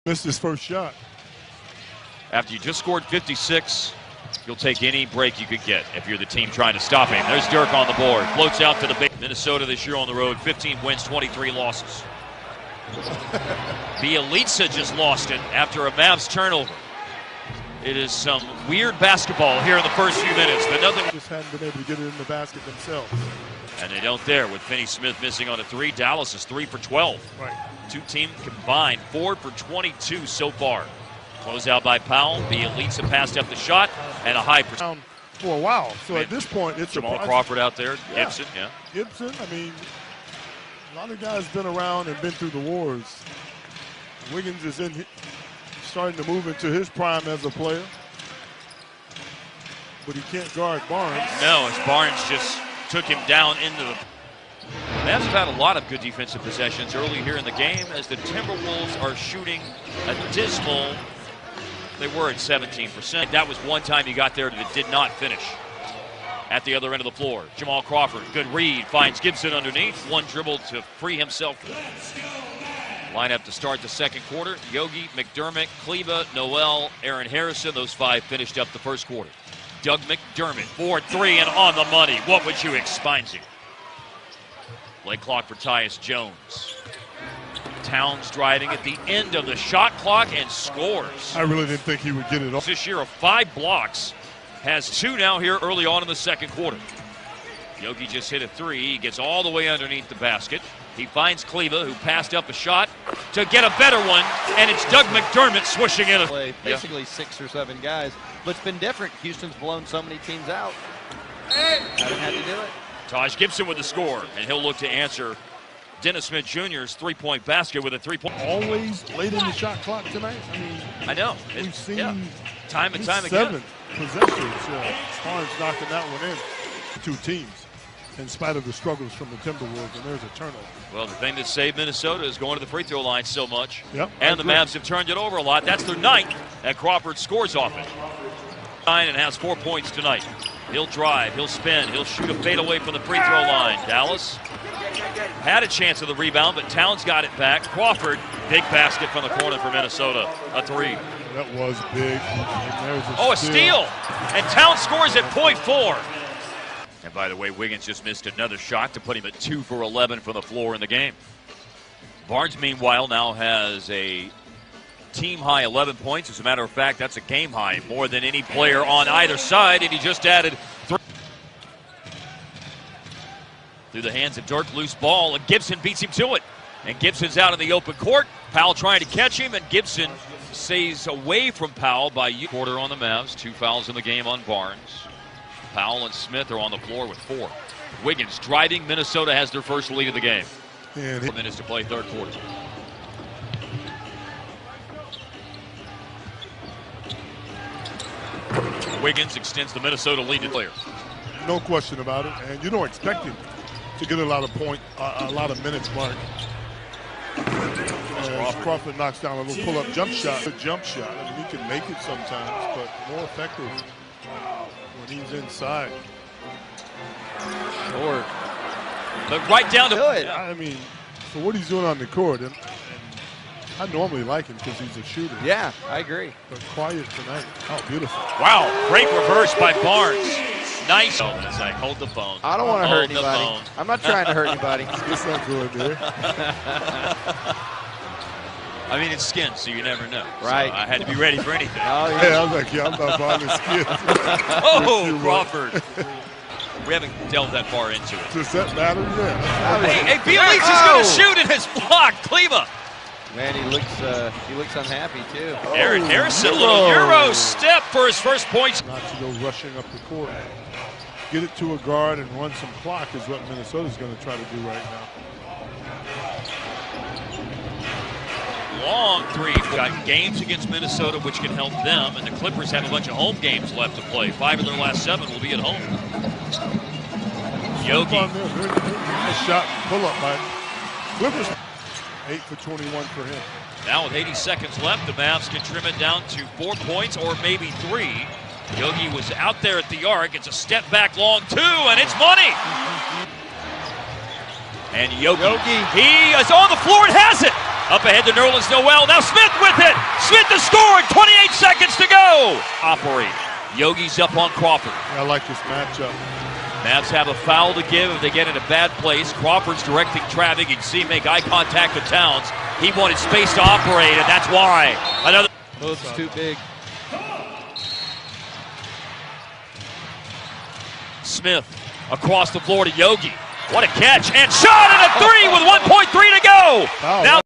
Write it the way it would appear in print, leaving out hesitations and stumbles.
Missed his first shot. After you just scored 56, you'll take any break you could get if you're the team trying to stop him. There's Dirk on the board. Floats out to the base. Minnesota this year on the road, 15 wins, 23 losses. Bielitsa just lost it after a Mavs turnover. It is some weird basketball here in the first few minutes, but nothing. Just hadn't been able to get it in the basket themselves. And they don't there with Finney-Smith missing on a three. Dallas is 3 for 12. Right. Two teams combined 4 for 22 so far. Close out by Powell. Bielitsa passed up the shot and a high percent. For a while. So at this point, it's Jamal Crawford out there. Yeah. Gibson, yeah. Gibson, I mean, a lot of guys been around and been through the wars. Wiggins is starting to move into his prime as a player. But he can't guard Barnes. No, as Barnes just took him down into the... Mavs have had a lot of good defensive possessions early here in the game as the Timberwolves are shooting a dismal... They were at 17%. That was one time he got there that did not finish. At the other end of the floor, Jamal Crawford, good read, finds Gibson underneath. One dribble to free himself. Lineup to start the second quarter. Yogi, McDermott, Kleba, Noel, Aaron Harrison. Those five finished up the first quarter. Doug McDermott, 4-3 and on the money. What would you expect? Play clock for Tyus Jones. Towns driving at the end of the shot clock and scores. I really didn't think he would get it off. This year of 5 blocks. Has 2 now here early on in the second quarter. Yogi just hit a 3. He gets all the way underneath the basket. He finds Kleba, who passed up a shot to get a better one, and it's Doug McDermott swishing in. Basically 6 or 7 guys, but it's been different. Houston's blown so many teams out. Haven't had to do it. Taj Gibson with the score, and he'll look to answer Dennis Smith Jr.'s three-point basket with a 3-point. Always late in the shot clock tonight. I mean, I know. We've seen time and time again. 7 again. Possessions. Barnes knocking that one in. 2 teams, in spite of the struggles from the Timberwolves, and there's a turnover. Well, the thing that saved Minnesota is going to the free throw line so much. Yep, and the Mavs have turned it over a lot. That's their 9th, and Crawford scores off it. 9 and has 4 points tonight. He'll drive, he'll spin, he'll shoot a fadeaway from the free throw line. Dallas had a chance of the rebound, but Towns got it back. Crawford, big basket from the corner for Minnesota. A 3. That was big. A steal. And Towns scores at .4. And by the way, Wiggins just missed another shot to put him at 2 for 11 from the floor in the game. Barnes, meanwhile, now has a team-high 11 points. As a matter of fact, that's a game-high, more than any player on either side, and he just added 3. Through the hands of Dirk, loose ball, and Gibson beats him to it. And Gibson's out in the open court. Powell trying to catch him, and Gibson stays away from Powell by quarter on the Mavs. 2 fouls in the game on Barnes. Powell and Smith are on the floor with 4. Wiggins driving. Minnesota has their first lead of the game. 4 minutes to play third quarter. Wiggins extends the Minnesota lead to player. No question about it, and you don't expect him to get a lot of minutes, Mark. Crawford knocks down a little pull-up jump shot. A jump shot. I mean, he can make it sometimes, but more effective when he's inside. Short. But right down to it. I mean, for what he's doing on the court, and I normally like him because he's a shooter. Yeah, I agree. But quiet tonight. Oh, beautiful. Wow, great reverse by Barnes. Nice. As I hold the phone. I don't want to hurt anybody. I'm not trying to hurt anybody. It's not good, man. I mean, it's skin, so you never know. Right. So I had to be ready for anything. Oh, yeah. Yeah, I was like, I'm not buying the skin. Oh, Crawford. We haven't delved that far into it. Does that matter? Yeah. Hey, Bielitsa's going to shoot and it's blocked. Kleba. Man, he looks unhappy too. Aaron Harrison, a little Euro step for his first points. Not to go rushing up the court. Get it to a guard and run some clock is what Minnesota's going to try to do right now. Long 3. Got games against Minnesota, which can help them, and the Clippers have a bunch of home games left to play. 5 of their last 7 will be at home. Yogi. Nice shot, pull up by Clippers. 8 for 21 for him. Now with 80 seconds left, the Mavs can trim it down to 4 points or maybe 3. Yogi was out there at the arc. It's a step back long 2, and it's money. And Yogi, he is on the floor and has it. Up ahead to Nerlens Noel. Now Smith with it. Smith is scoring. 28 seconds to go. Operate. Yogi's up on Crawford. I like this matchup. Mavs have a foul to give if they get in a bad place. Crawford's directing traffic. You can see him make eye contact with Towns. He wanted space to operate, and that's why. Another. It's too big. Smith across the floor to Yogi. What a catch, and shot, and a three with 1.3 to go. Foul. Now